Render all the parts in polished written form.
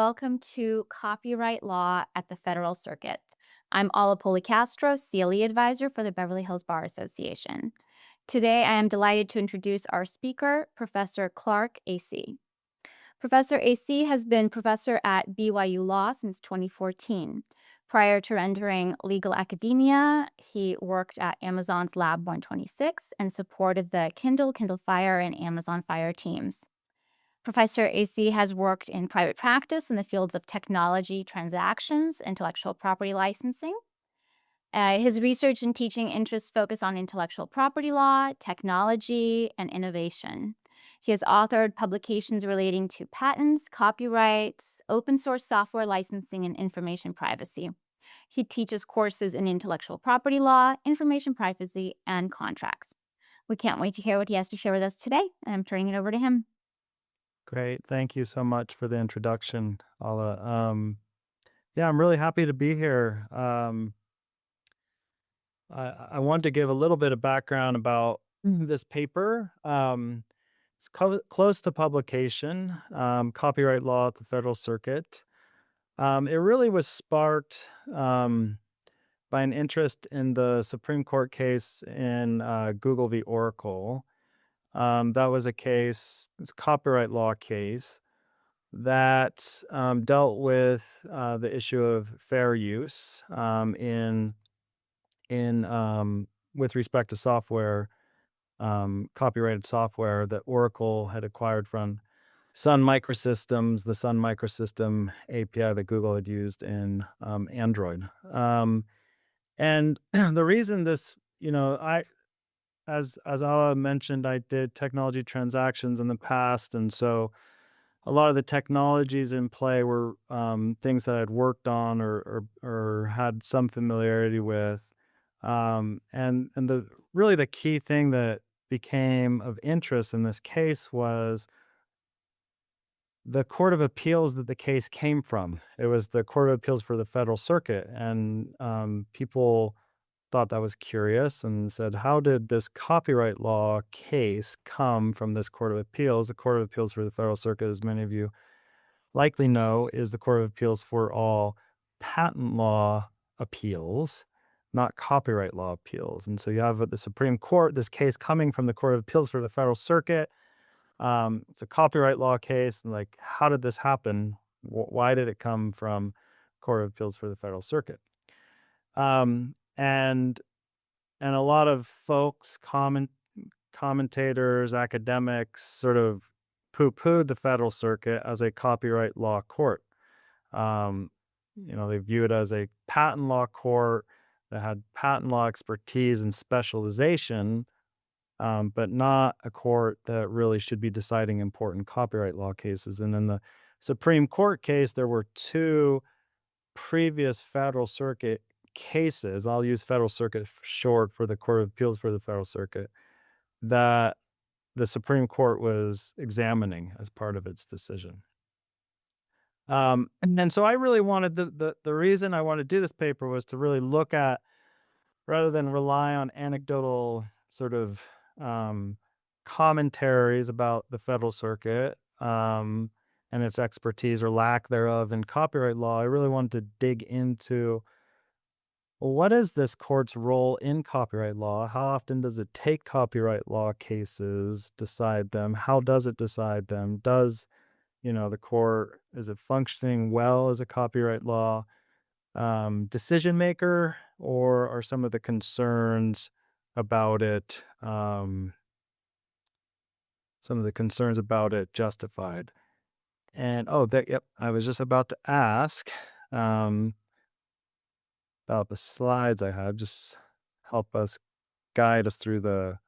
welcome to Copyright Law at the Federal Circuit. I'm Ala Policastro, CLE advisor for the Beverly Hills Bar Association. Today, I am delighted to introduce our speaker, Professor Clark AC. Professor AC has been professor at BYU Law since 2014. Prior to entering legal academia, he worked at Amazon's Lab 126 and supported the Kindle Fire, and Amazon Fire teams. Professor AC has worked in private practice in the fields of technology transactions, intellectual property licensing. His research and teaching interests focus on intellectual property law, technology, and innovation. He has authored publications relating to patents, copyrights, open source software licensing, and information privacy. He teaches courses in intellectual property law, information privacy, and contracts. We can't wait to hear what he has to share with us today, and I'm turning it over to him. Great. Thank you so much for the introduction, Ala. Yeah, I'm really happy to be here. I wanted to give a little bit of background about this paper. It's close to publication, copyright law at the Federal Circuit. It really was sparked by an interest in the Supreme Court case in Google v. Oracle. That was a case, it's a copyright law case that dealt with the issue of fair use in with respect to software, copyrighted software that Oracle had acquired from Sun Microsystems, the Sun Microsystem API that Google had used in Android. And the reason this, I as Ala mentioned, I did technology transactions in the past, and so a lot of the technologies in play were things that I'd worked on or had some familiarity with, and the really the key thing that became of interest in this case was the Court of Appeals that the case came from. It was the Court of Appeals for the Federal Circuit, and people thought that was curious and said, "How did this copyright law case come from this Court of Appeals?" The Court of Appeals for the Federal Circuit, as many of you likely know, is the Court of Appeals for all patent law appeals, not copyright law appeals. And so you have the Supreme Court, this case coming from the Court of Appeals for the Federal Circuit. It's a copyright law case. And like, how did this happen? Why did it come from Court of Appeals for the Federal Circuit? And a lot of folks, commentators, academics, sort of poo-pooed the Federal Circuit as a copyright law court. They view it as a patent law court that had patent law expertise and specialization, but not a court that really should be deciding important copyright law cases. And in the Supreme Court case, there were two previous Federal Circuit cases. I'll use Federal Circuit for short for the Court of Appeals for the Federal Circuit that the Supreme Court was examining as part of its decision. And so I really wanted the reason I wanted to do this paper was to really look at, rather than rely on anecdotal sort of commentaries about the Federal Circuit and its expertise or lack thereof in copyright law, I really wanted to dig into, well, what is this court's role in copyright law? How often does it take copyright law cases, decide them? How does it decide them? Does, the court, is it functioning well as a copyright law decision maker, or are some of the concerns about it, justified? And yep, I was just about to ask about the slides I had, just help us guide us through the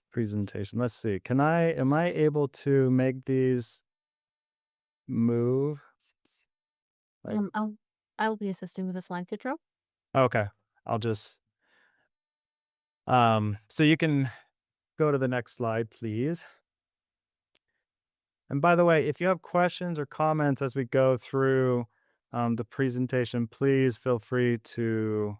presentation. Let's see. Am I able to make these move? Like, I'll be assisting with the slide control. okay. I'll just, so you can go to the next slide, please. And by the way, if you have questions or comments as we go through the presentation, please feel free to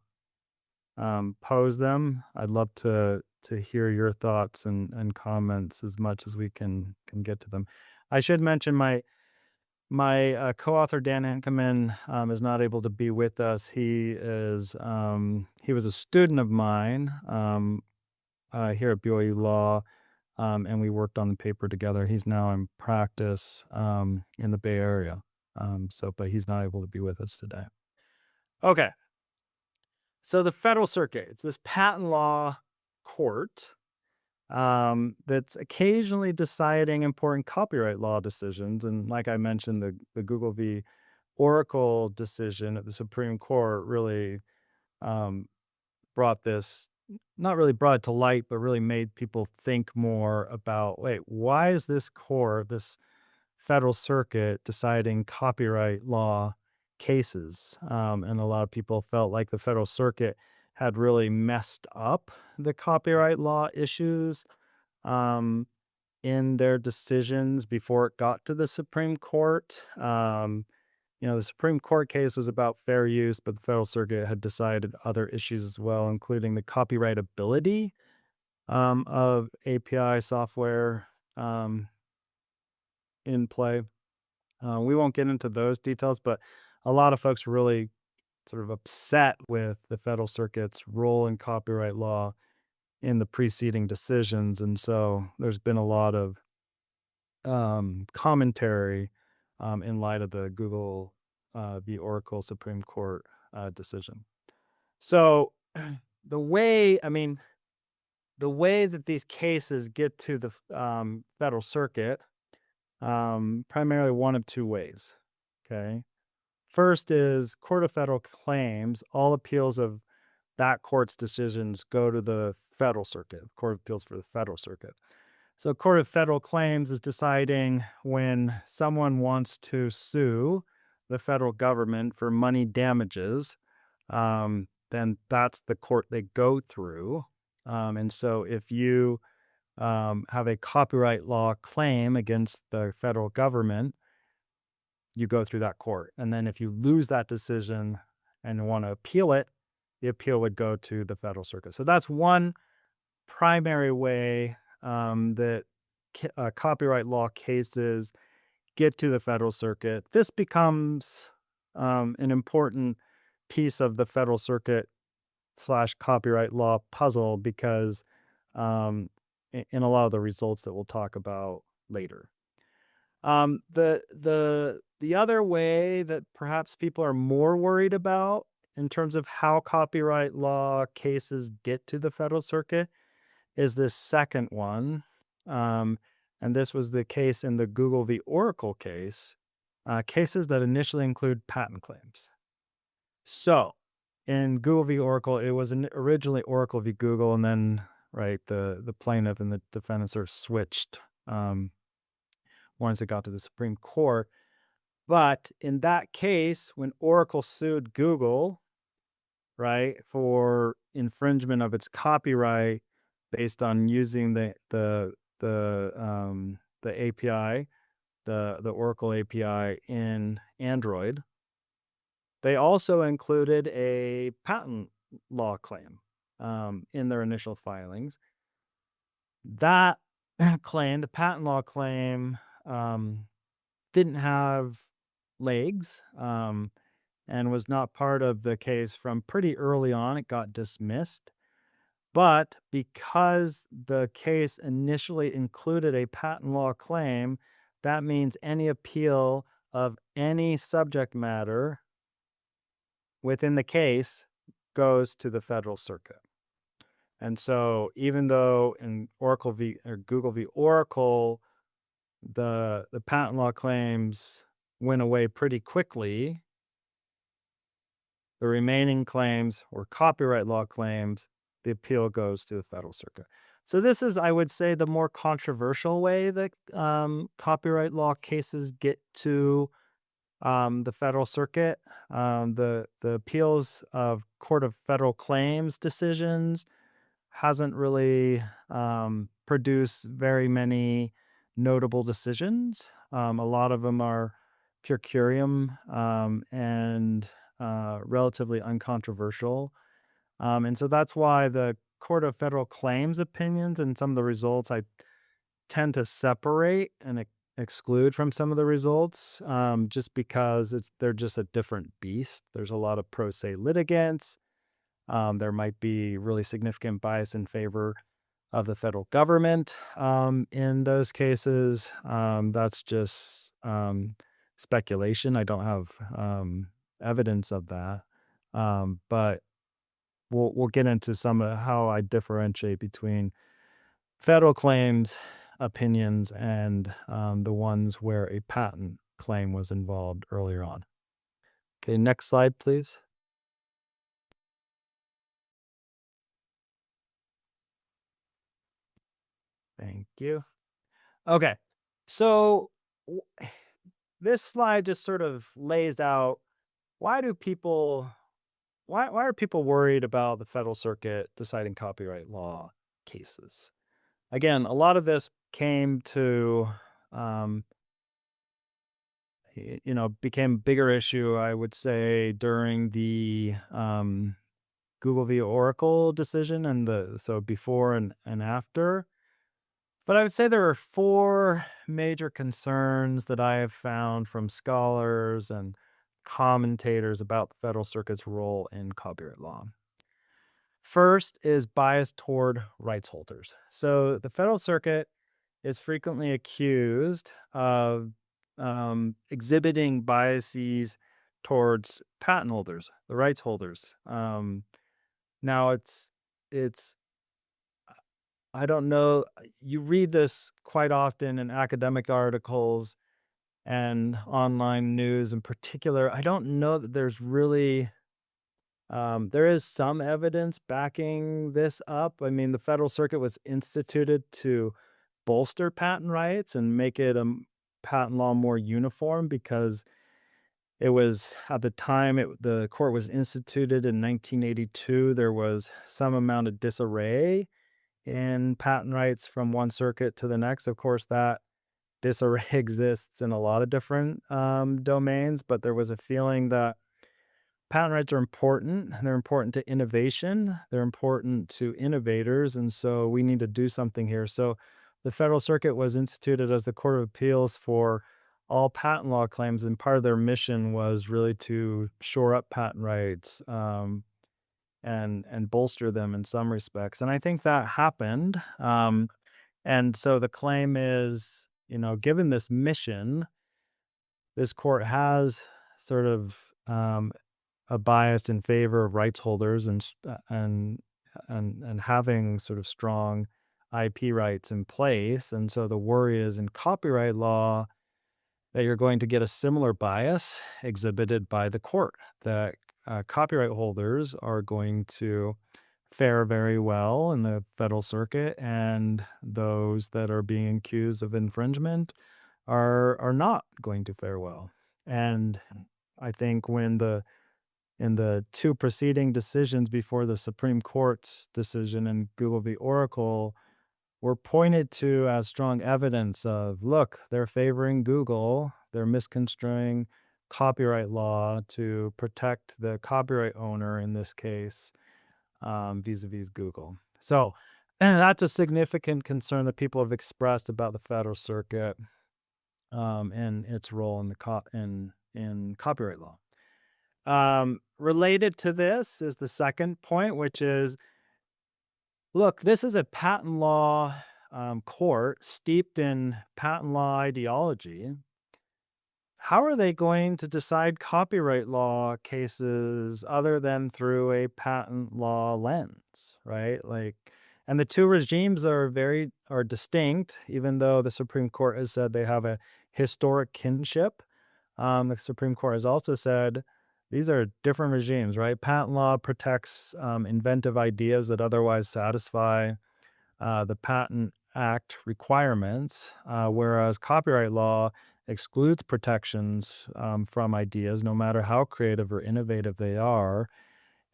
pose them. I'd love to hear your thoughts and comments as much as we can get to them. I should mention My co-author Dan Hankeman is not able to be with us. He was a student of mine here at BYU Law, and we worked on the paper together. He's now in practice in the Bay Area, but he's not able to be with us today. Okay, so the Federal Circuit, it's this patent law court that's occasionally deciding important copyright law decisions. And like I mentioned, the Google v. Oracle decision at the Supreme Court really um, brought this, not really brought it to light, but really made people think more about, wait, why is this court, this federal circuit, deciding copyright law cases? And a lot of people felt like the federal circuit had really messed up the copyright law issues um, in their decisions before it got to the Supreme Court. The Supreme Court case was about fair use, but the Federal Circuit had decided other issues as well, including the copyrightability of API software um, in play. We won't get into those details, but a lot of folks were really sort of upset with the Federal Circuit's role in copyright law in the preceding decisions. And so there's been a lot of commentary in light of the Google v. Oracle Supreme Court decision. So I mean, the way that these cases get to the federal circuit, primarily one of two ways. Okay. First is Court of Federal Claims. All appeals of that court's decisions go to the federal circuit, Court of Appeals for the federal circuit. So, Court of Federal Claims is deciding when someone wants to sue the federal government for money damages, then that's the court they go through. And so, if you have a copyright law claim against the federal government, you go through that court. And then, if you lose that decision and want to appeal it, the appeal would go to the federal circuit. So, that's one primary way that copyright law cases get to the federal circuit. This becomes an important piece of the federal circuit slash copyright law puzzle because in a lot of the results that we'll talk about later. The other way that perhaps people are more worried about in terms of how copyright law cases get to the federal circuit is this second one. And this was the case in the Google v. Oracle case, cases that initially include patent claims. So in Google v. Oracle, it was originally Oracle v. Google, and then the plaintiff and the defendants are switched once it got to the Supreme Court. But in that case, when Oracle sued Google, for infringement of its copyright based on using the API, the Oracle API in Android, they also included a patent law claim in their initial filings. That claim, the patent law claim, didn't have legs and was not part of the case from pretty early on. It got dismissed. But because the case initially included a patent law claim, that means any appeal of any subject matter within the case goes to the federal circuit. And so even though in Google v. Oracle, the patent law claims went away pretty quickly, the remaining claims were copyright law claims. The appeal goes to the federal circuit. So this is, I would say, the more controversial way that copyright law cases get to the federal circuit. The appeals of Court of Federal Claims decisions hasn't really produced very many notable decisions. A lot of them are per curiam and relatively uncontroversial. And so that's why the Court of Federal Claims opinions and some of the results I tend to separate and exclude from some of the results, just because they're just a different beast. There's a lot of pro se litigants. There might be really significant bias in favor of the federal government in those cases. That's just speculation. I don't have evidence of that. But we'll get into some of how I differentiate between federal claims, opinions, and the ones where a patent claim was involved earlier on. Okay, next slide, please. Thank you. Okay, so w- this slide just sort of lays out why do people why are people worried about the federal circuit deciding copyright law cases? Again, a lot of this came to um, became a bigger issue, I would say, during the Google v. Oracle decision and so before and after. But I would say there are four major concerns that I have found from scholars and commentators about the Federal Circuit's role in copyright law. First is bias toward rights holders. So the Federal Circuit is frequently accused of exhibiting biases towards patent holders, the rights holders. Now it's I don't know. You read this quite often in academic articles and online news in particular. I don't know that there's really there is some evidence backing this up. I mean, the Federal Circuit was instituted to bolster patent rights and make it patent law more uniform because it was at the time the court was instituted in 1982. There was some amount of disarray in patent rights from one circuit to the next. Of course, that disarray exists in a lot of different domains, but there was a feeling that patent rights are important. They're important to innovation. They're important to innovators. And so we need to do something here. So the Federal Circuit was instituted as the Court of Appeals for all patent law claims. And part of their mission was really to shore up patent rights and bolster them in some respects. And I think that happened. And so the claim is, given this mission, this court has sort of a bias in favor of rights holders and having sort of strong IP rights in place. And so the worry is in copyright law that you're going to get a similar bias exhibited by the court, that copyright holders are going to fare very well in the federal circuit, and those that are being accused of infringement are not going to fare well. And I think when in the two preceding decisions before the Supreme Court's decision in Google v. Oracle were pointed to as strong evidence of, look, they're favoring Google, they're misconstruing copyright law to protect the copyright owner in this case, vis-a-vis Google. So, and that's a significant concern that people have expressed about the Federal Circuit and its role in in copyright law. Related to this is the second point, which is, look, this is a patent law court steeped in patent law ideology. How are they going to decide copyright law cases other than through a patent law lens, right? Like, and the two regimes are distinct, even though the Supreme Court has said they have a historic kinship. The Supreme Court has also said these are different regimes, right? Patent law protects inventive ideas that otherwise satisfy the Patent Act requirements, whereas copyright law excludes protections from ideas, no matter how creative or innovative they are,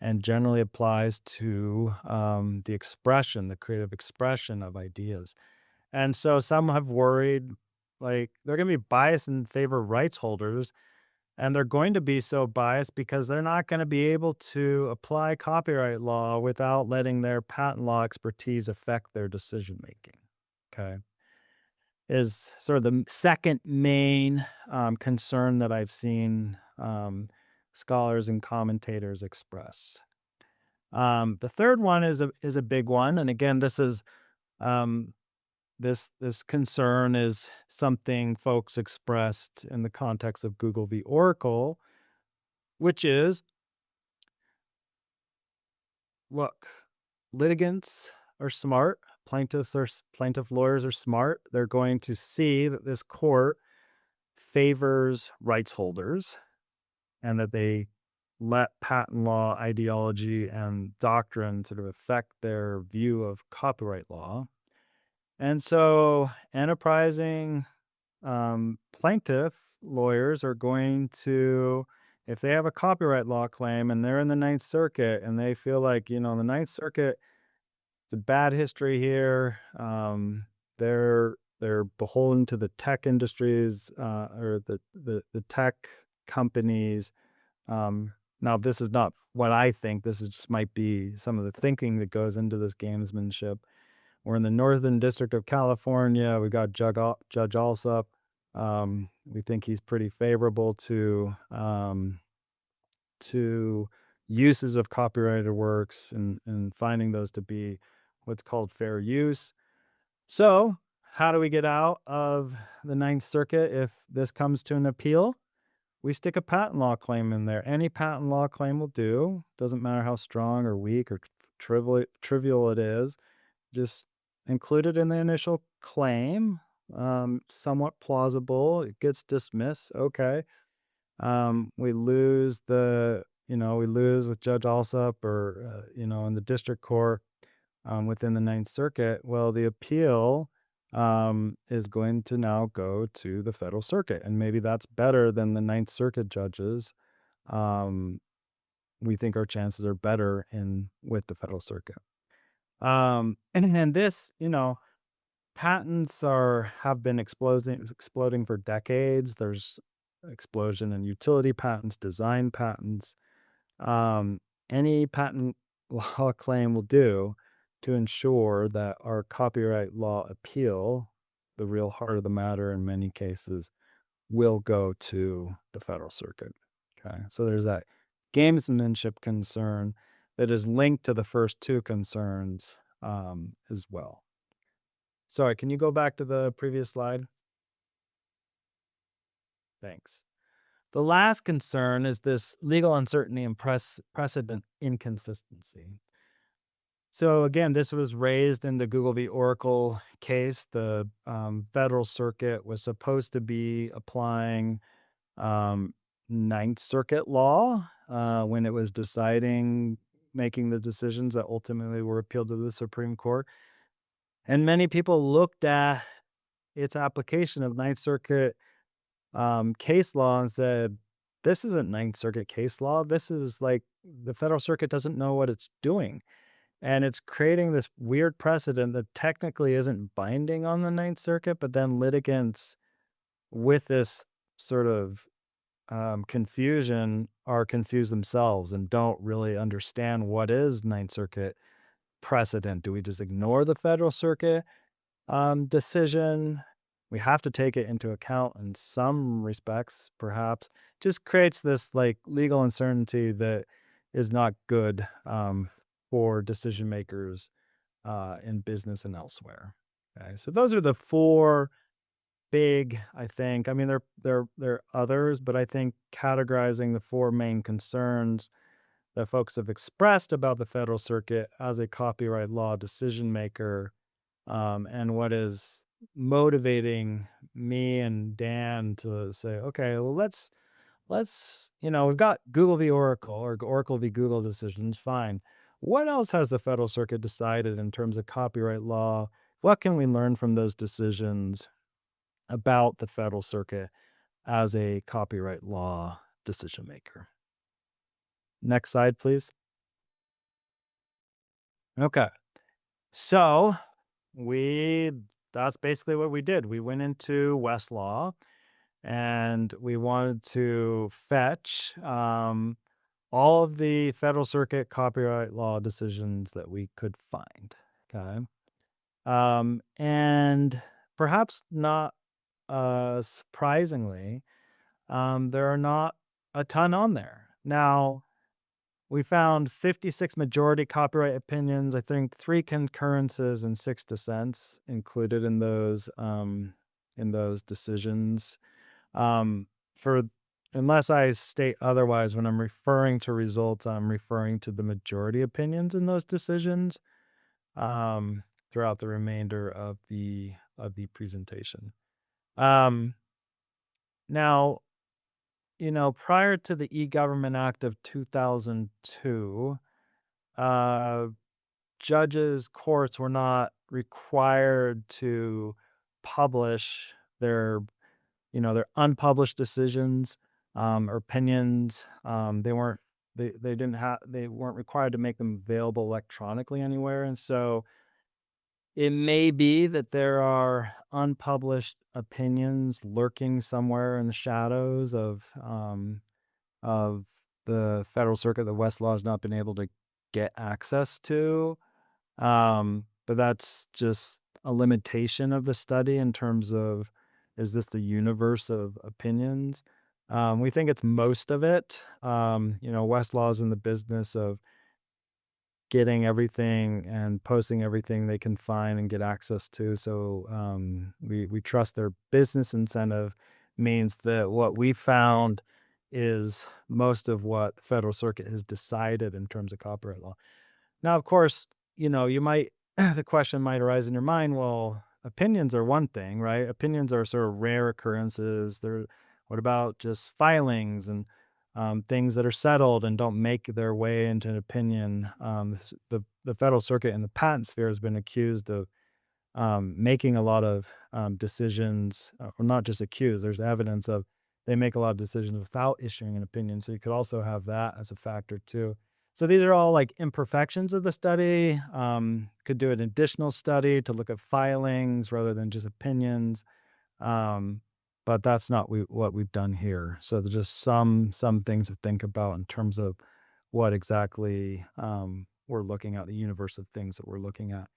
and generally applies to the creative expression of ideas. And so some have worried, like, they're going to be biased in favor of rights holders, and they're going to be so biased because they're not going to be able to apply copyright law without letting their patent law expertise affect their decision making. Okay. is sort of the second main concern that I've seen scholars and commentators express. The third one is a big one, and again, um, this concern is something folks expressed in the context of Google v. Oracle, which is, look, litigants are smart, plaintiff lawyers are smart. They're going to see that this court favors rights holders and that they let patent law ideology and doctrine sort of affect their view of copyright law. And so enterprising plaintiff lawyers are going to, if they have a copyright law claim and they're in the Ninth Circuit and they feel like, the Ninth Circuit, it's a bad history here. They're beholden to the tech industries or the tech companies. Now, this is not what I think. This is just might be some of the thinking that goes into this gamesmanship. We're in the Northern District of California. We got Judge Alsup. We think he's pretty favorable to uses of copyrighted works and finding those to be what's called fair use. So, how do we get out of the Ninth Circuit if this comes to an appeal? We stick a patent law claim in there. Any patent law claim will do. Doesn't matter how strong or weak or trivial it is. Just include it in the initial claim. Somewhat plausible. It gets dismissed. Okay. We lose with Judge Alsup or, in the district court within the Ninth Circuit. Well, the appeal is going to now go to the Federal Circuit. And maybe that's better than the Ninth Circuit judges. Um, we think our chances are better with the Federal Circuit. And this, patents have been exploding for decades. There's explosion in utility patents, design patents. Um, any patent law claim will do to ensure that our copyright law appeal, the real heart of the matter in many cases, will go to the Federal Circuit. Okay, so there's that gamesmanship concern that is linked to the first two concerns as well. Sorry, can you go back to the previous slide? Thanks. The last concern is this legal uncertainty and precedent inconsistency. So again, this was raised in the Google v. Oracle case. The Federal Circuit was supposed to be applying um, Ninth Circuit law when it was making the decisions that ultimately were appealed to the Supreme Court. And many people looked at its application of Ninth Circuit case law and said, this isn't Ninth Circuit case law. This is like the Federal Circuit doesn't know what it's doing. And it's creating this weird precedent that technically isn't binding on the Ninth Circuit, but then litigants with this sort of confusion are confused themselves and don't really understand what is Ninth Circuit precedent. Do we just ignore the Federal Circuit decision? We have to take it into account in some respects, perhaps. Just creates this like legal uncertainty that is not good for decision makers in business and elsewhere. Okay, so those are the four big, I think. I mean, there are others, but I think categorizing the four main concerns that folks have expressed about the Federal Circuit as a copyright law decision maker, and what is motivating me and Dan to say, okay, well, we've got Google v. Oracle or Oracle v. Google decisions, fine. What else has the Federal Circuit decided in terms of copyright law? What can we learn from those decisions about the Federal Circuit as a copyright law decision maker? Next slide, please. Okay. So that's basically what we did. We went into Westlaw and we wanted to fetch all of the Federal Circuit copyright law decisions that we could find. Okay. And perhaps not surprisingly, there are not a ton on there. Now, we found 56 majority copyright opinions, I think 3 concurrences and 6 dissents included in those decisions. Um, for unless I state otherwise, when I'm referring to results, I'm referring to the majority opinions in those decisions, um, throughout the remainder of the presentation. Um, now, prior to the E-Government Act of 2002, uh, judges, courts were not required to publish their their unpublished decisions, or opinions. They weren't required to make them available electronically anywhere. And so it may be that there are unpublished opinions lurking somewhere in the shadows of the federal circuit that Westlaw has not been able to get access to. But that's just a limitation of the study in terms of, is this the universe of opinions? We think it's most of it. Westlaw is in the business of getting everything and posting everything they can find and get access to. So we trust their business incentive means that what we found is most of what the federal circuit has decided in terms of copyright law. Now, of course, you might the question might arise in your mind, well, opinions are one thing, right? Opinions are sort of rare occurrences. What about just filings and things that are settled and don't make their way into an opinion? The federal circuit in the patent sphere has been accused of making a lot of decisions, or not just accused. There's evidence of they make a lot of decisions without issuing an opinion. So you could also have that as a factor too. So these are all like imperfections of the study. Could do an additional study to look at filings rather than just opinions. Um, but that's not what we've done here. So there's just some things to think about in terms of what exactly we're looking at, the universe of things that we're looking at.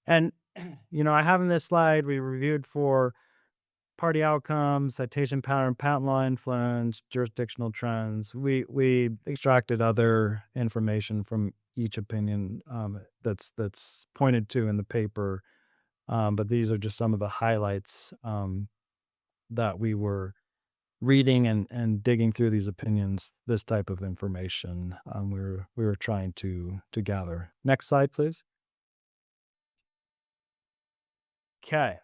And I have in this slide we reviewed for party outcomes, citation pattern, patent law influence, jurisdictional trends. We extracted other information from each opinion that's pointed to in the paper, but these are just some of the highlights that we were reading and digging through these opinions. This type of information we were trying to gather. Next slide, please. Okay,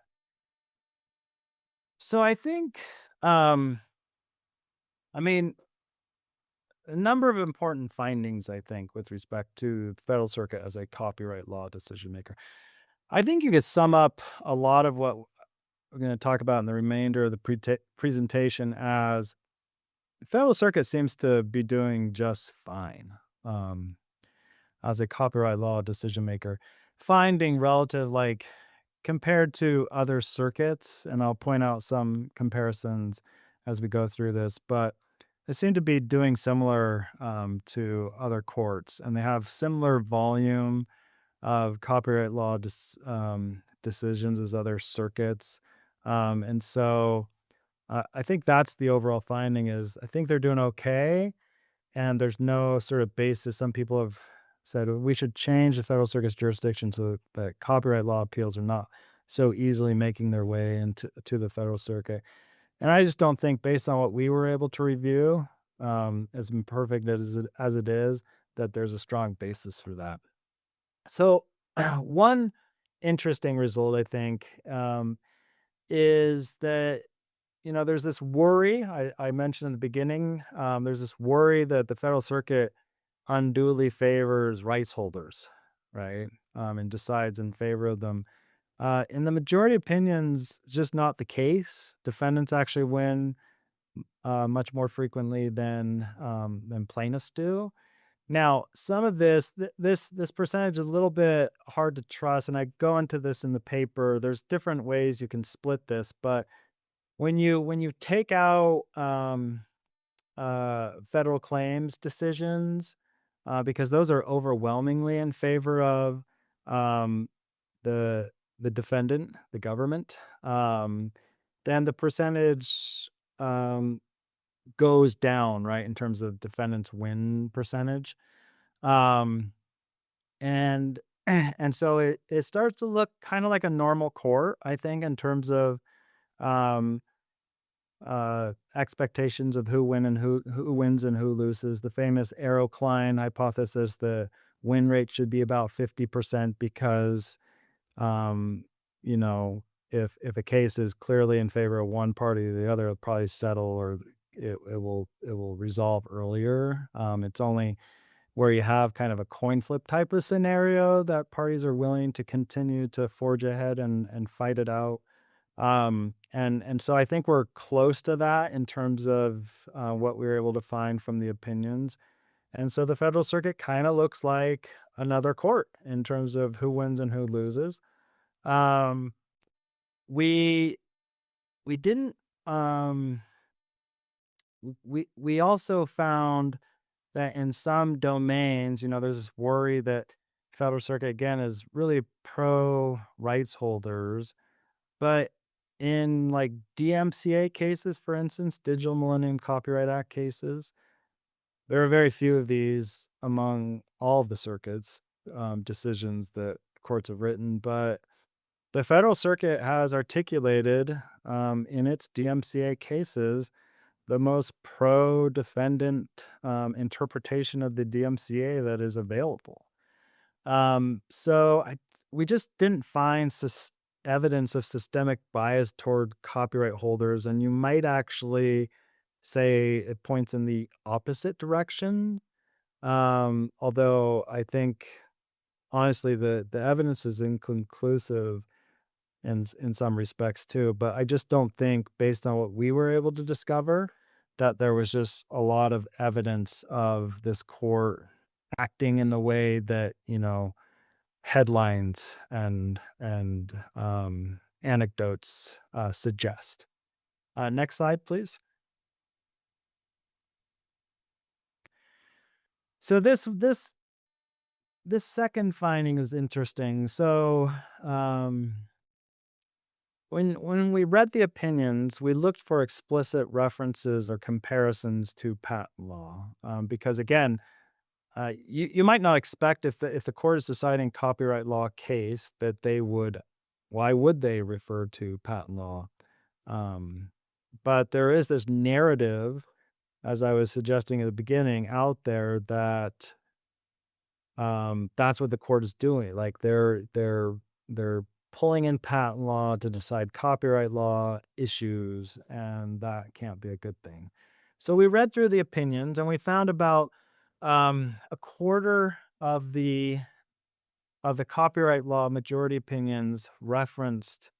so I think um, I mean a number of important findings, I think, with respect to the Federal Circuit as a copyright law decision maker. I think you could sum up a lot of what we're going to talk about in the remainder of the presentation as the Federal Circuit seems to be doing just fine um, as a copyright law decision maker, finding relative, like, compared to other circuits, and I'll point out some comparisons as we go through this, but they seem to be doing similar to other courts, and they have similar volume of copyright law decisions as other circuits. And so I think that's the overall finding is I think they're doing okay, and there's no sort of basis. Some people have said, "Well, we should change the federal circuit's jurisdiction so that copyright law appeals are not so easily making their way into the federal circuit." And I just don't think, based on what we were able to review, as imperfect as it is, that there's a strong basis for that. So, one interesting result, I think, is that there's this worry I mentioned in the beginning. There's this worry that the federal circuit unduly favors rights holders, right? And decides in favor of them. In the majority opinions, it's just not the case. Defendants actually win much more frequently than plaintiffs do. Now, some of this percentage is a little bit hard to trust, and I go into this in the paper. There's different ways you can split this, but when you take out federal claims decisions, because those are overwhelmingly in favor of um, the the defendant, the government, then the percentage um, goes down, right, in terms of defendant's win percentage. Um, and and so it starts to look kind of like a normal court, I think, in terms of um, expectations of who wins and who loses. The famous Arrow Klein hypothesis: the win rate should be about 50% because um, you know, if a case is clearly in favor of one party or the other, it'll probably settle or it will resolve earlier. It's only where you have kind of a coin flip type of scenario that parties are willing to continue to forge ahead and fight it out. And so I think we're close to that in terms of what we were able to find from the opinions. And so the federal circuit kind of looks like another court in terms of who wins and who loses. Um, we we didn't we also found that in some domains, there's this worry that federal circuit again is really pro rights holders, but in like DMCA cases, for instance, Digital Millennium Copyright Act cases, there are very few of these among all of the circuits decisions that courts have written, but the Federal Circuit has articulated in its DMCA cases the most pro defendant interpretation of the DMCA that is available. So we just didn't find evidence of systemic bias toward copyright holders, and you might actually say it points in the opposite direction. Although I think honestly the evidence is inconclusive in some respects too, but I just don't think based on what we were able to discover that there was just a lot of evidence of this court acting in the way that, headlines and anecdotes suggest. Next slide, please. So this second finding is interesting. So when we read the opinions, we looked for explicit references or comparisons to patent law, because again, you might not expect if the court is deciding copyright law case that they would, why would they refer to patent law? Um, but there is this narrative, as I was suggesting at the beginning, out there that that's what the court is doing. Like they're pulling in patent law to decide copyright law issues, and that can't be a good thing. So we read through the opinions, and we found about a quarter of the copyright law majority opinions referenced,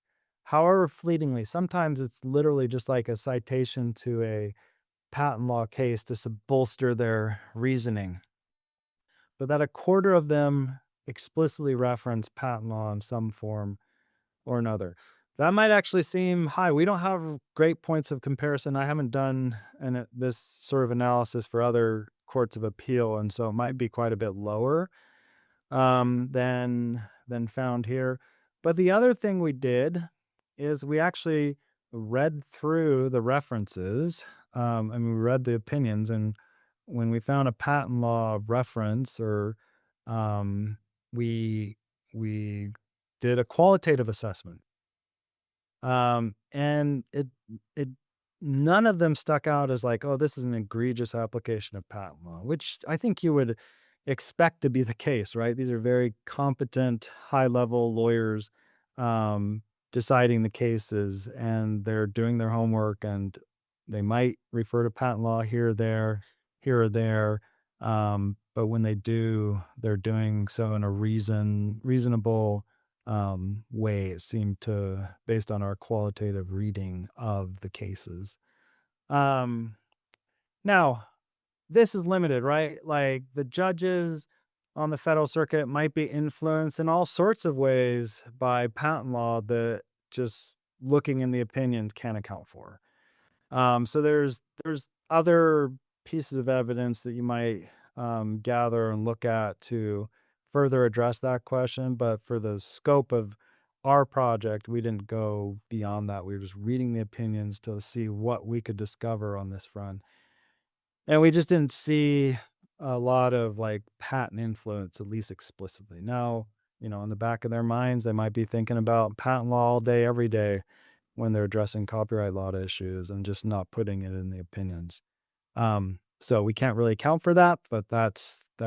however fleetingly. Sometimes it's literally just like a citation to a patent law case to bolster their reasoning, but that a quarter of them explicitly reference patent law in some form or another. That might actually seem high. We don't have great points of comparison. I haven't done this sort of analysis for other courts of appeal, and so it might be quite a bit lower than found here. But the other thing we did is we actually read through the references. We read the opinions, and when we found a patent law reference, or um, we we did a qualitative assessment, and it none of them stuck out as like, oh, this is an egregious application of patent law, which I think you would expect to be the case, right? These are very competent, high level lawyers um, deciding the cases, and they're doing their homework, and they might refer to patent law here or there. But when they do, they're doing so in a reasonable way, it seemed to, based on our qualitative reading of the cases. Um, Now, this is limited, right? Like the judges on the federal circuit might be influenced in all sorts of ways by patent law that just looking in the opinions can't account for. So there's other pieces of evidence that you might gather and look at to further address that question. But for the scope of our project, we didn't go beyond that. We were just reading the opinions to see what we could discover on this front. And we just didn't see a lot of like patent influence, at least explicitly. Now, in the back of their minds, they might be thinking about patent law all day, every day when they're addressing copyright law issues and just not putting it in the opinions. So we can't really account for that, but that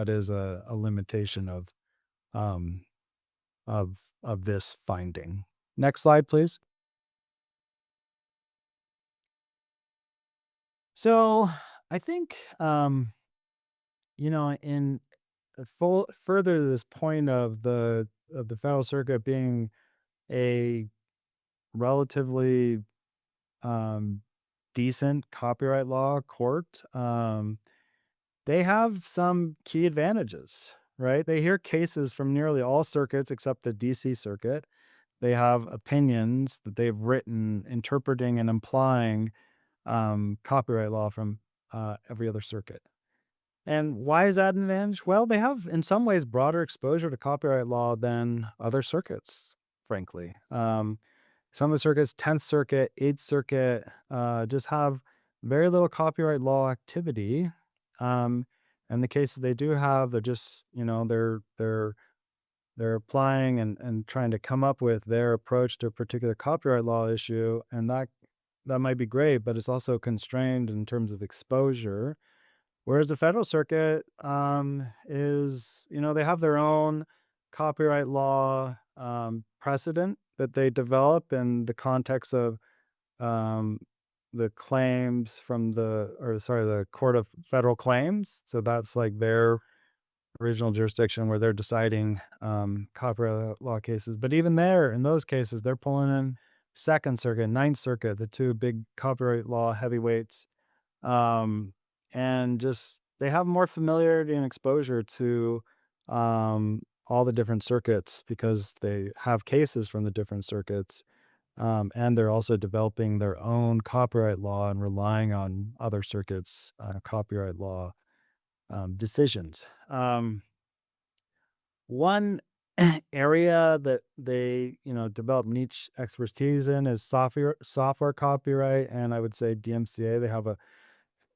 is a limitation um, of this finding. Next slide, please. So I think in full further to this point of the Federal Circuit being a relatively um, decent copyright law court, they have some key advantages, right? They hear cases from nearly all circuits except the DC circuit. They have opinions that they've written interpreting and implying copyright law from every other circuit. And why is that an advantage? Well, they have, in some ways, broader exposure to copyright law than other circuits, frankly. Some of the circuits, 10th Circuit, 8th Circuit, just have very little copyright law activity. And the cases they do have, they're just, they're applying and trying to come up with their approach to a particular copyright law issue, and that might be great, but it's also constrained in terms of exposure. Whereas the Federal Circuit they have their own copyright law precedent that they develop in the context of um, the claims from the Court of Federal Claims. So that's like their original jurisdiction where they're deciding copyright law cases. But even there, in those cases, they're pulling in Second Circuit, Ninth Circuit, the two big copyright law heavyweights, um, and just they have more familiarity and exposure to all the different circuits because they have cases from the different circuits, and they're also developing their own copyright law and relying on other circuits' copyright law decisions. One area that they, develop niche expertise in is software copyright, and I would say DMCA. They have a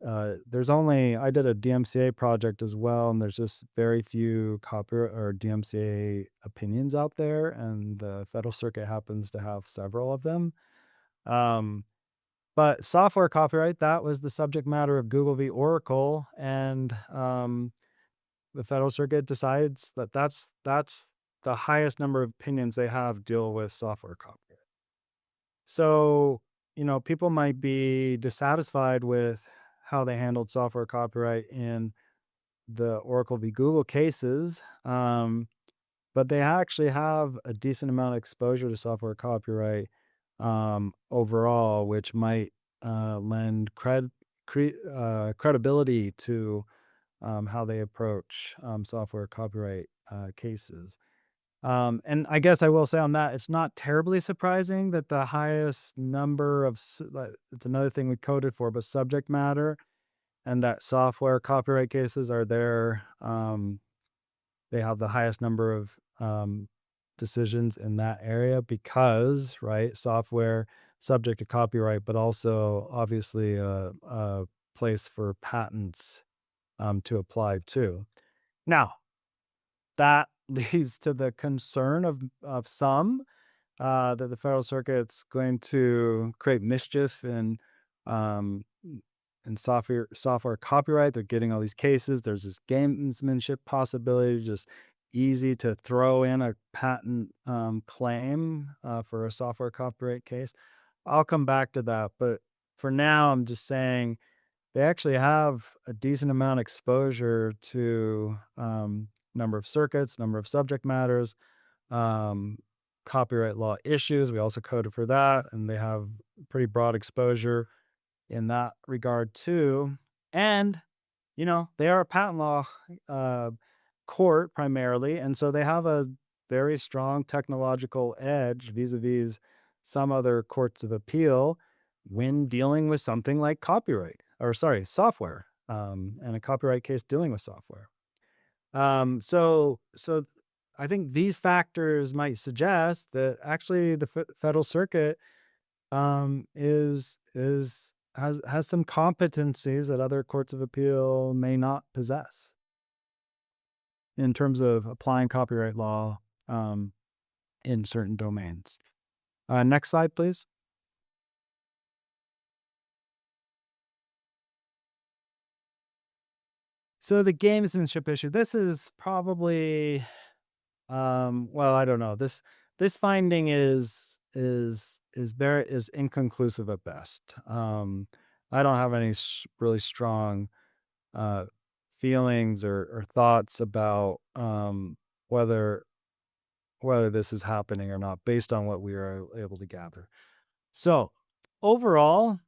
there's only I did a DMCA project as well, and there's just very few copyright or DMCA opinions out there, and the Federal Circuit happens to have several of them. Um, but software copyright, that was the subject matter of Google v. Oracle, and the Federal Circuit decides that that's the highest number of opinions they have deal with software copyright. So, people might be dissatisfied with how they handled software copyright in the Oracle v. Google cases, but they actually have a decent amount of exposure to software copyright overall, which might lend credibility to how they approach software copyright cases. And I guess I will say on that, it's not terribly surprising that the highest number of, it's another thing we coded for, but subject matter and that software copyright cases are there. They have the highest number of decisions in that area because, right, software subject to copyright, but also obviously a place for patents to apply to. Now, that leads to the concern of some that the Federal Circuit's going to create mischief um, in software copyright. They're getting all these cases. There's this gamesmanship possibility, just easy to throw in a patent claim for a software copyright case. I'll come back to that, but for now, I'm just saying they actually have a decent amount of exposure to number of circuits, number of subject matters, um, copyright law issues. We also coded for that, and they have pretty broad exposure in that regard too. And they are a patent law uh, court primarily, and so they have a very strong technological edge vis-a-vis some other courts of appeal when dealing with something like copyright or sorry, software, and a copyright case dealing with software. So I think these factors might suggest that actually the Federal Circuit is has some competencies that other courts of appeal may not possess in terms of applying copyright law um, in certain domains. Next slide, please. So the gamesmanship issue. This is probably well, I don't know. This finding is inconclusive at best. I don't have any really strong uh, feelings or thoughts about whether whether this is happening or not, based on what we are able to gather. So overall,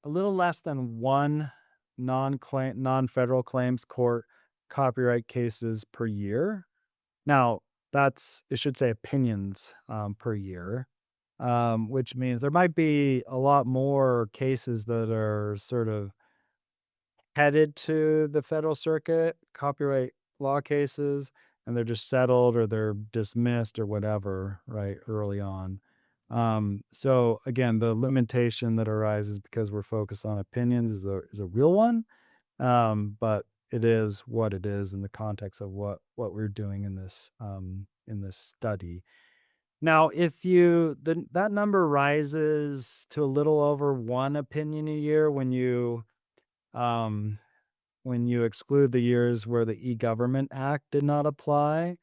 a little less than one non-federal claims court copyright cases per year. Now, that's it should say opinions, per year, which means there might be a lot more cases that are sort of headed to the Federal Circuit, copyright law cases, and they're just settled or they're dismissed or whatever, right, early on. So again, the limitation that arises because we're focused on opinions is a real one, but it is what it is in the context of what we're doing in this study. Now, if that number rises to a little over one opinion a year um, when you exclude the years where the E-Government Act did not apply.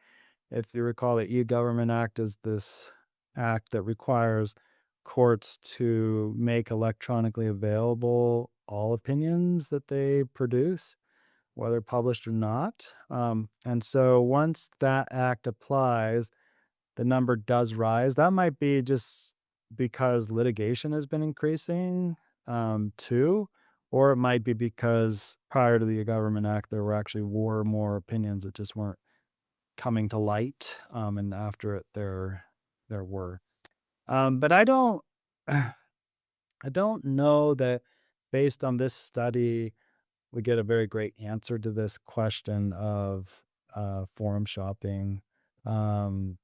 If you recall, the E-Government Act is this act that requires courts to make electronically available all opinions that they produce, whether published or not. And so once that act applies, the number does rise. That might be just because litigation has been increasing, too, or it might be because prior to the Government Act, were more opinions that just weren't coming to light, and after it, there were. But I don't, I don't know that based on this study, we get a very great answer to this question of forum shopping. Um,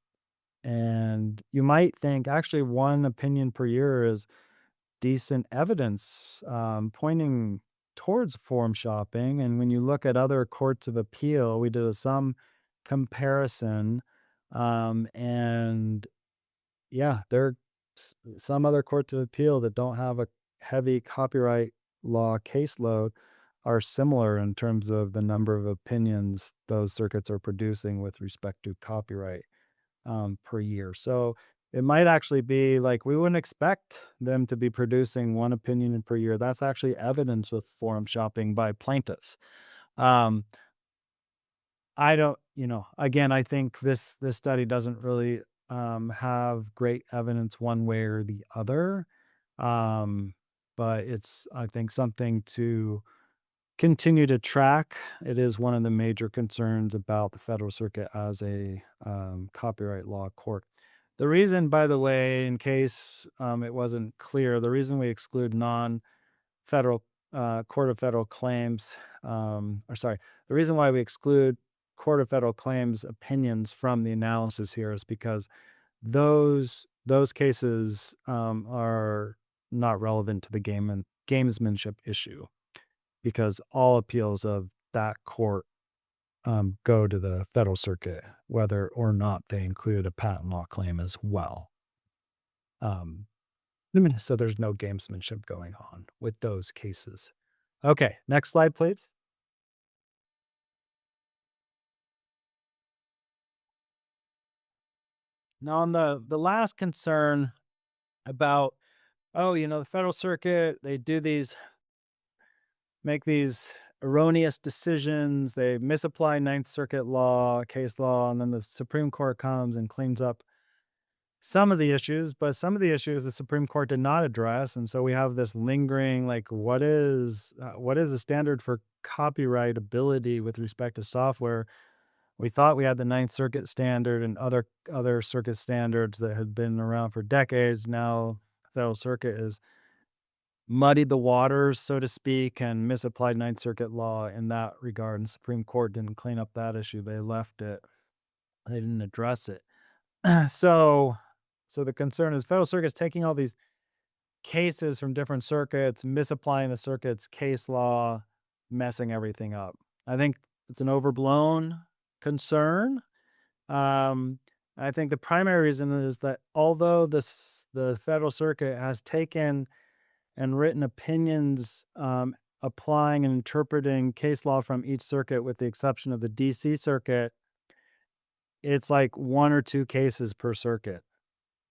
And you might think actually one opinion per year is decent evidence pointing towards forum shopping. And when you look at other courts of appeal, we did some comparison. And yeah, there are some other courts of appeal that don't have a heavy copyright law caseload are similar in terms of the number of opinions those circuits are producing with respect to copyright per year. So it might actually be like we wouldn't expect them to be producing one opinion per year. That's actually evidence of forum shopping by plaintiffs. Um, I don't, again, I think this study doesn't really have great evidence one way or the other. Um, but it's, I think, something to continue to track. It is one of the major concerns about the Federal Circuit as a copyright law court. The reason, by the way, in case it wasn't clear, the reason we exclude non-federal Court of Federal Claims, or sorry, the reason why we exclude Court of Federal Claims opinions from the analysis here is because those cases are not relevant to the gamesmanship issue because all appeals of that court go to the Federal Circuit, whether or not they include a patent law claim as well. Um, so there's no gamesmanship going on with those cases. Okay, next slide, please. Now, on the last concern about, oh, the Federal Circuit, they make these erroneous decisions, they misapply Ninth Circuit law, case law, and then the Supreme Court comes and cleans up some of the issues, but some of the issues the Supreme Court did not address, and so we have this lingering, like, what is the standard for copyrightability with respect to software? We thought we had the Ninth Circuit standard and other circuit standards that had been around for decades. Now, Federal Circuit has muddied the waters, so to speak, and misapplied Ninth Circuit law in that regard, and Supreme Court didn't clean up that issue. They left it They didn't address it. So so the concern is Federal Circuit's taking all these cases from different circuits, misapplying the circuit's case law, messing everything up. I think it's an overblown concern. Um, I think the primary reason is that although the Federal Circuit has taken and written opinions, applying and interpreting case law from each circuit with the exception of the DC circuit, it's like 1 or 2 cases per circuit.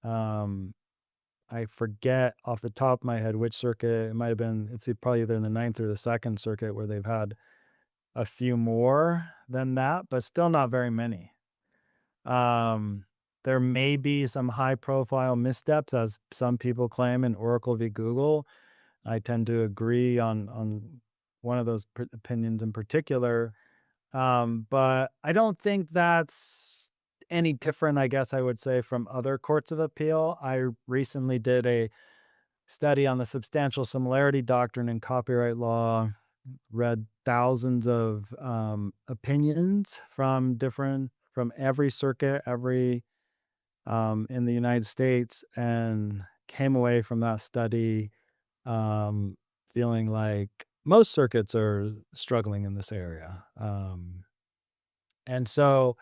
Um, I forget off the top of my head which circuit. It might have been it's probably either in the Ninth or the 2nd Circuit where they've had a few more than that, but still not very many. Um, there may be some high profile missteps, as some people claim in Oracle v. Google. I tend to agree on one of those opinions in particular. But I don't think that's any different, I guess I would say, from other courts of appeal. I recently did a study on the substantial similarity doctrine in copyright law, read thousands of opinions from every circuit, every in the United States, and came away from that study um, feeling like most circuits are struggling in this area. And so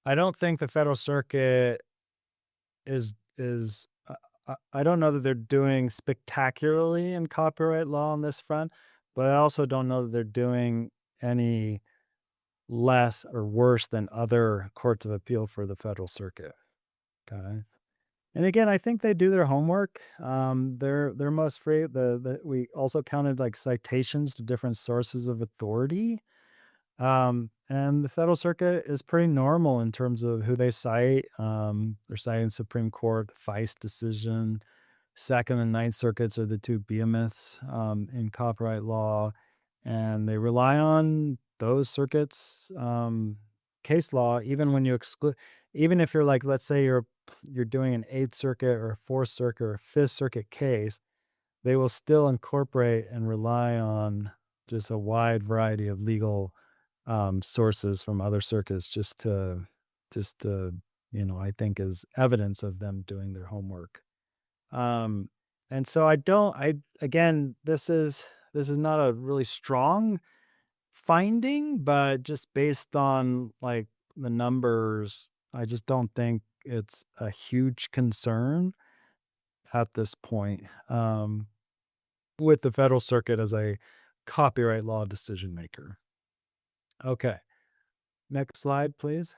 I don't think the Federal Circuit I don't know that they're doing spectacularly in copyright law on this front, but I also don't know that they're doing any less or worse than other courts of appeal for the Federal Circuit. Okay. And again, I think they do their homework. They're most free. We also counted like citations to different sources of authority. And the Federal Circuit is pretty normal in terms of who they cite. They're citing Supreme Court, the Feist decision. Second and Ninth Circuits are the two behemoths in copyright law, and they rely on those circuits' case law, even when you exclude, even if you're like, let's say you're doing an Eighth Circuit or a Fourth Circuit or a Fifth Circuit case, they will still incorporate and rely on just a wide variety of legal sources from other circuits just to I think is evidence of them doing their homework. Um, and so I don't I again, this is not a really strong finding, but just based on like the numbers, I just don't think it's a huge concern at this point. With the Federal Circuit as a copyright law decision maker. Okay, next slide, please.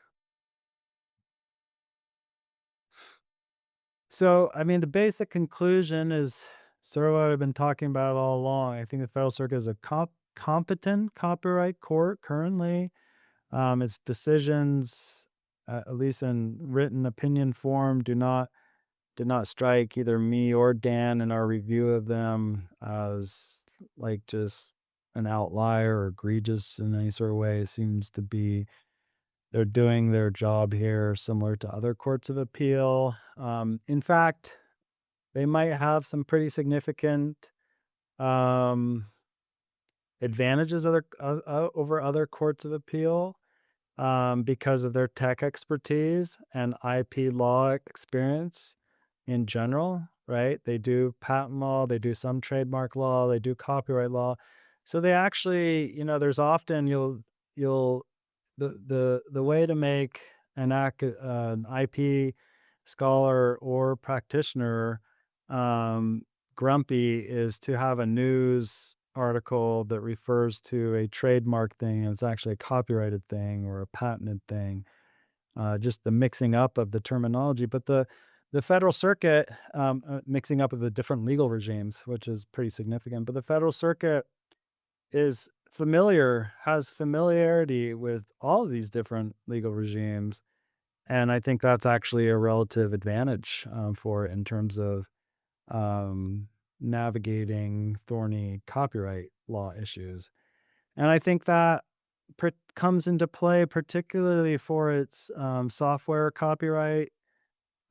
So, I mean, the basic conclusion is sort of what I've been talking about all along. I think the Federal Circuit is a competent copyright court currently. Its decisions, at least in written opinion form, did not strike either me or Dan in our review of them as like just an outlier or egregious in any sort of way. It seems to be they're doing their job here similar to other courts of appeal. In fact, they might have some pretty significant um, advantages over other courts of appeal because of their tech expertise and IP law experience in general, right? They do patent law, they do some trademark law, they do copyright law. So they actually, there's often you'll the way to make an IP scholar or practitioner um, grumpy is to have a news article that refers to a trademark thing and it's actually a copyrighted thing or a patented thing. Just the mixing up of the terminology, but the Federal Circuit mixing up of the different legal regimes, which is pretty significant. But the Federal Circuit has familiarity with all of these different legal regimes. And I think that's actually a relative advantage for it in terms of um, navigating thorny copyright law issues. And I think that comes into play particularly for its software copyright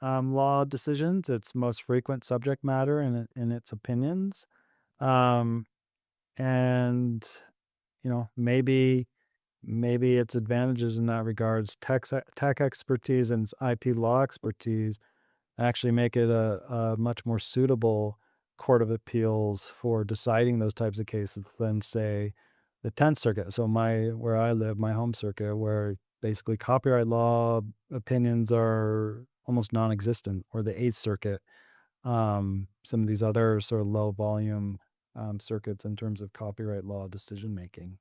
law decisions, its most frequent subject matter in its opinions. Um, and maybe maybe its advantages in that regards, tech expertise and its IP law expertise actually make it a much more suitable court of appeals for deciding those types of cases than, say, the 10th Circuit. So where I live, my home circuit, where basically copyright law opinions are almost non-existent, or the 8th Circuit, some of these other sort of low volume circuits in terms of copyright law decision making.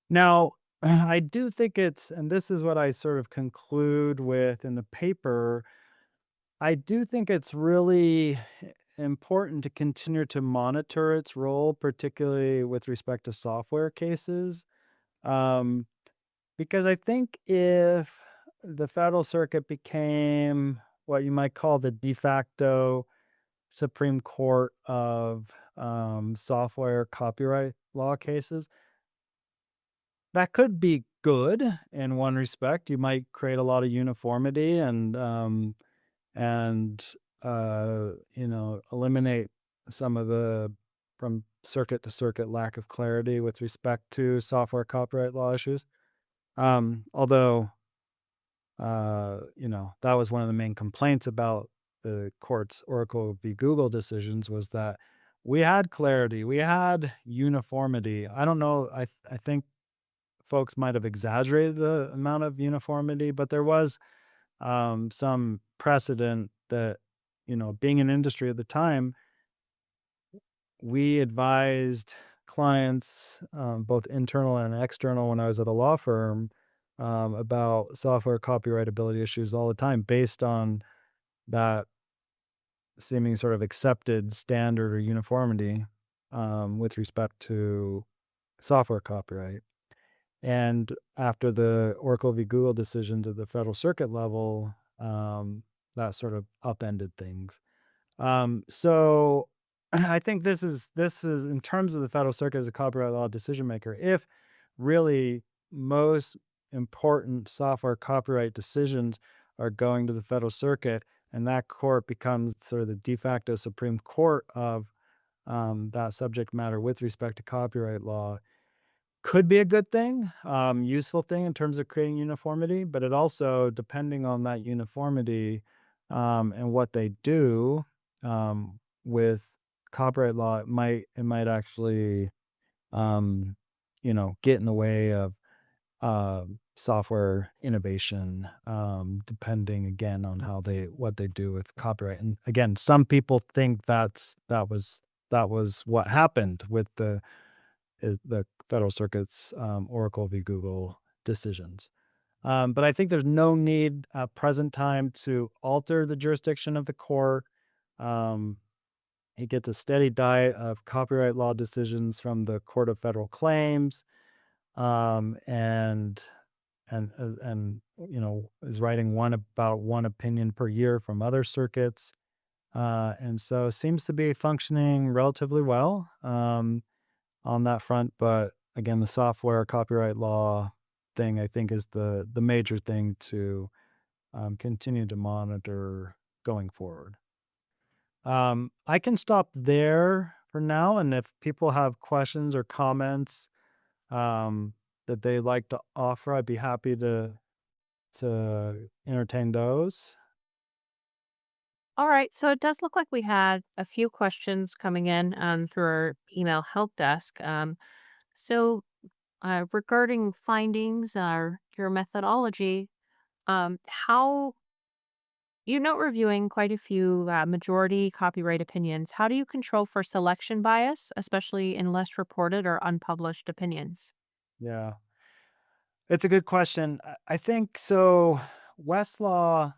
Now, I do think and this is what I sort of conclude with in the paper, I do think it's really important to continue to monitor its role, particularly with respect to software cases. Um, because I think if the Federal Circuit became what you might call the de facto Supreme Court of software copyright law cases, that could be good in one respect. You might create a lot of uniformity and eliminate some of the from circuit to circuit lack of clarity with respect to software copyright law issues. Although that was one of the main complaints about the court's Oracle v. Google decisions, was that we had clarity, we had uniformity. I don't know. I think folks might have exaggerated the amount of uniformity, but there was some precedent that, being an industry at the time, we advised clients, both internal and external, when I was at a law firm, about software copyrightability issues all the time based on that seeming sort of accepted standard or uniformity with respect to software copyright. And after the Oracle v. Google decision to the Federal Circuit level, that sort of upended things. So I think this is in terms of the Federal Circuit as a copyright law decision maker. If really most important software copyright decisions are going to the Federal Circuit, and that court becomes sort of the de facto Supreme Court of that subject matter with respect to copyright law, could be a good thing, useful thing in terms of creating uniformity, but it also, depending on that uniformity, and what they do, with copyright law, it might actually, um, get in the way of, software innovation, depending again on what they do with copyright. And again, some people think that was what happened with the Federal Circuit's Oracle v. Google decisions. But I think there's no need at present time to alter the jurisdiction of the court. Um, it gets a steady diet of copyright law decisions from the Court of Federal Claims, and is writing about one opinion per year from other circuits, and so seems to be functioning relatively well. On that front. But again, the software copyright law thing, I think, is the major thing to continue to monitor going forward. I can stop there for now, and if people have questions or comments um, that they'd like to offer, I'd be happy to entertain those. All right, so it does look like we had a few questions coming in through our email help desk. Regarding findings or your methodology, how you note reviewing quite a few majority copyright opinions. How do you control for selection bias, especially in less reported or unpublished opinions? Yeah, it's a good question. I think so. Westlaw,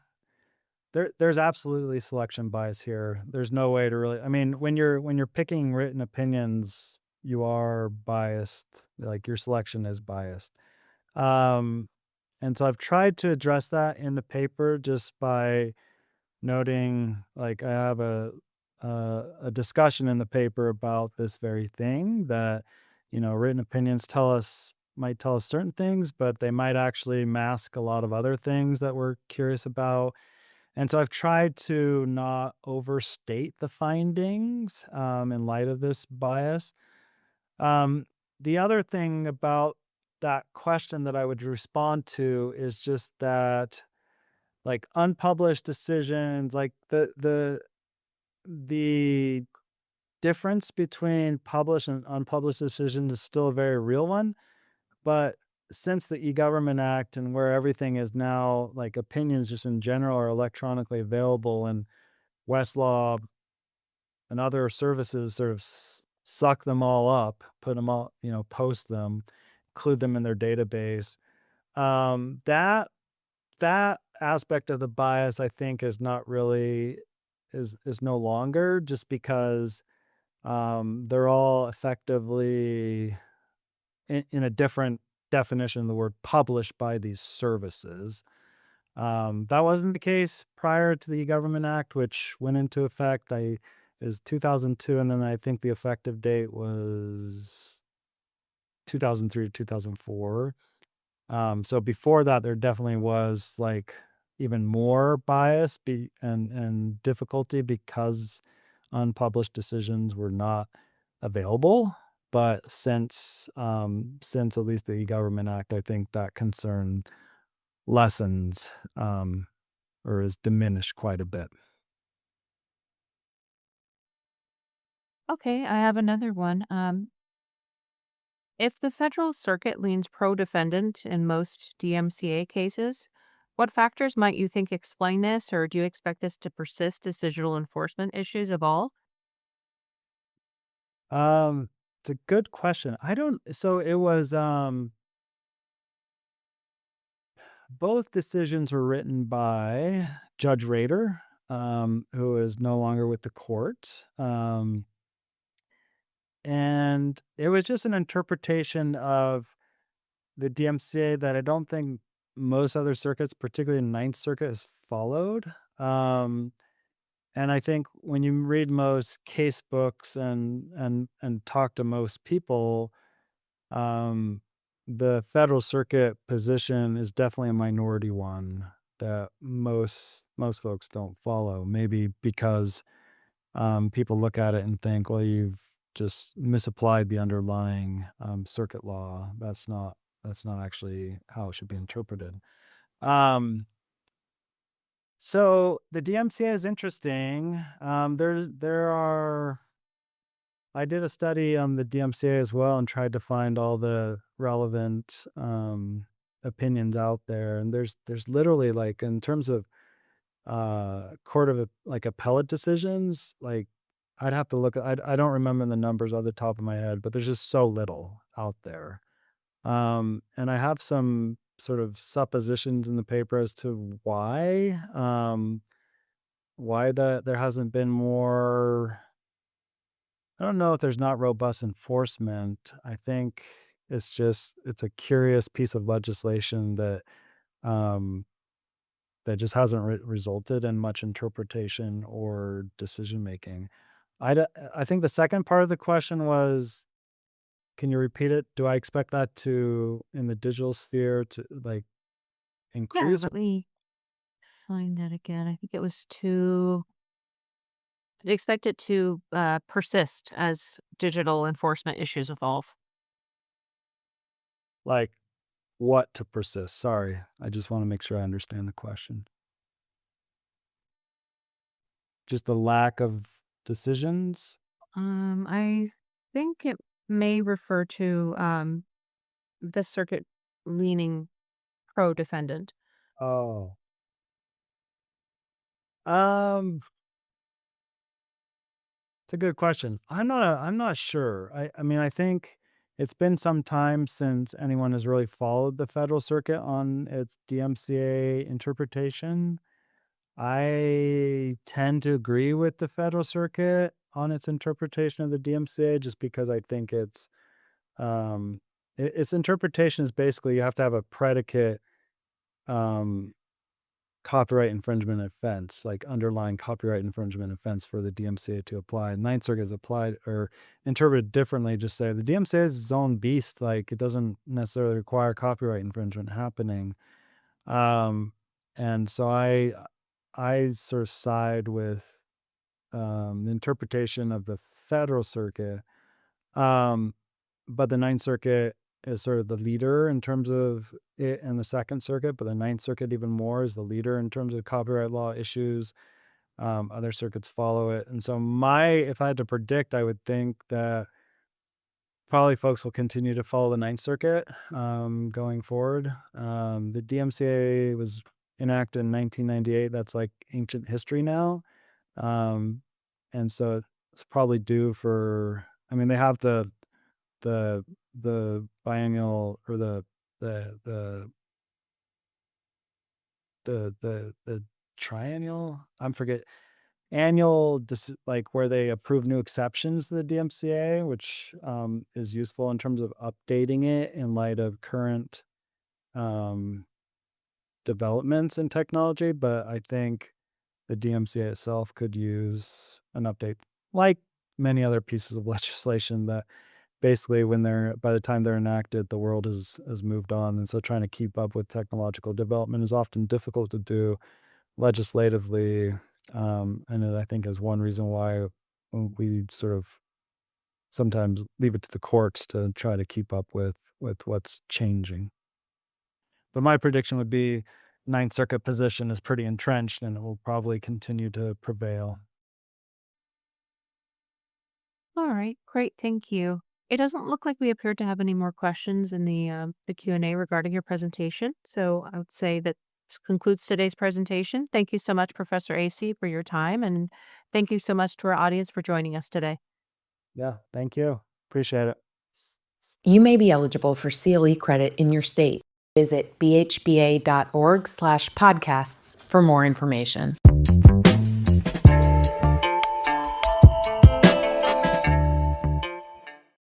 there's absolutely selection bias here. There's no way to really, I mean, when you're picking written opinions, you are biased, like, your selection is biased. Um, and so I've tried to address that in the paper just by noting, like, I have a discussion in the paper about this very thing, that, written opinions might tell us certain things, but they might actually mask a lot of other things that we're curious about. And so I've tried to not overstate the findings, in light of this bias. Um, the other thing about that question that I would respond to is just that, like, unpublished decisions, like, the difference between published and unpublished decisions is still a very real one, but since the E-Government Act and where everything is now, like, opinions just in general are electronically available, and Westlaw and other services sort of suck them all up, put them all, post them, include them in their database. That aspect of the bias, I think, is not really is no longer, just because they're all effectively in a different definition, the word published by these services. That wasn't the case prior to the Government Act, which went into effect. I is 2002, and then I think the effective date was 2003 to 2004. So before that, there definitely was, like, even more bias and difficulty because unpublished decisions were not available. But since at least the E-Government Act, I think that concern lessens, or is diminished quite a bit. Okay, I have another one. If the Federal Circuit leans pro defendant in most DMCA cases, what factors might you think explain this, or do you expect this to persist as digital enforcement issues evolve? It's a good question. I don't so it was, both decisions were written by Judge Rader, who is no longer with the court. And it was just an interpretation of the DMCA that I don't think most other circuits, particularly Ninth Circuit, has followed. And I think when you read most case books and talk to most people, um, the Federal Circuit position is definitely a minority one that most folks don't follow. Maybe because people look at it and think, well, you've just misapplied the underlying circuit law. That's not actually how it should be interpreted. Um, so the DMCA is interesting. There are. I did a study on the DMCA as well and tried to find all the relevant opinions out there. And there's literally, like, in terms of court of like appellate decisions, like, I'd have to look. I don't remember the numbers off the top of my head, but there's just so little out there. And I have some sort of suppositions in the paper as to why there hasn't been more. I don't know if there's not robust enforcement. I think it's a curious piece of legislation um, that just hasn't resulted in much interpretation or decision making. I think the second part of the question was, can you repeat it? Do I expect that to, in the digital sphere, to, like, Yeah, increase? let me find that again. I think it was to expect it to persist as digital enforcement issues evolve. Like, what to persist? Sorry, I just want to make sure I understand the question. Just the lack of decisions? I think it may refer to the circuit leaning pro defendant. Oh. Um, it's a good question. I'm not sure. I mean, I think it's been some time since anyone has really followed the Federal Circuit on its DMCA interpretation. I tend to agree with the Federal Circuit on its interpretation of the DMCA, just because I think um its interpretation is basically you have to have a predicate um copyright infringement offense, like underlying copyright infringement offense, for the DMCA to apply. Ninth Circuit has applied or interpreted differently, just say the DMCA is its own beast, like it doesn't necessarily require copyright infringement happening. Um, and so I sort of side with the interpretation of the Federal Circuit. Um, but the Ninth Circuit is sort of the leader in terms of it in the Second Circuit, but the Ninth Circuit even more is the leader in terms of copyright law issues. Other circuits follow it. And so if I had to predict, I would think that probably folks will continue to follow the Ninth Circuit going forward. The DMCA was enacted in 1998. That's like ancient history now. And so it's probably due for, I mean, they have the biennial or the the the triennial, I'm forget annual like where they approve new exceptions to the DMCA, which is useful in terms of updating it in light of current um, developments in technology. But I think the DMCA itself could use an update, like many other pieces of legislation that basically by the time they're enacted, the world has moved on. And so trying to keep up with technological development is often difficult to do legislatively. And I think is one reason why we sort of sometimes leave it to the courts to try to keep up with what's changing. But my prediction would be Ninth Circuit position is pretty entrenched and it will probably continue to prevail. All right, great, thank you. It doesn't look like we appear to have any more questions in the Q&A regarding your presentation. So I would say that this concludes today's presentation. Thank you so much, Professor Asay, for your time, and thank you so much to our audience for joining us today. Yeah, thank you. Appreciate it. You may be eligible for CLE credit in your state. Visit bhba.org/podcasts for more information.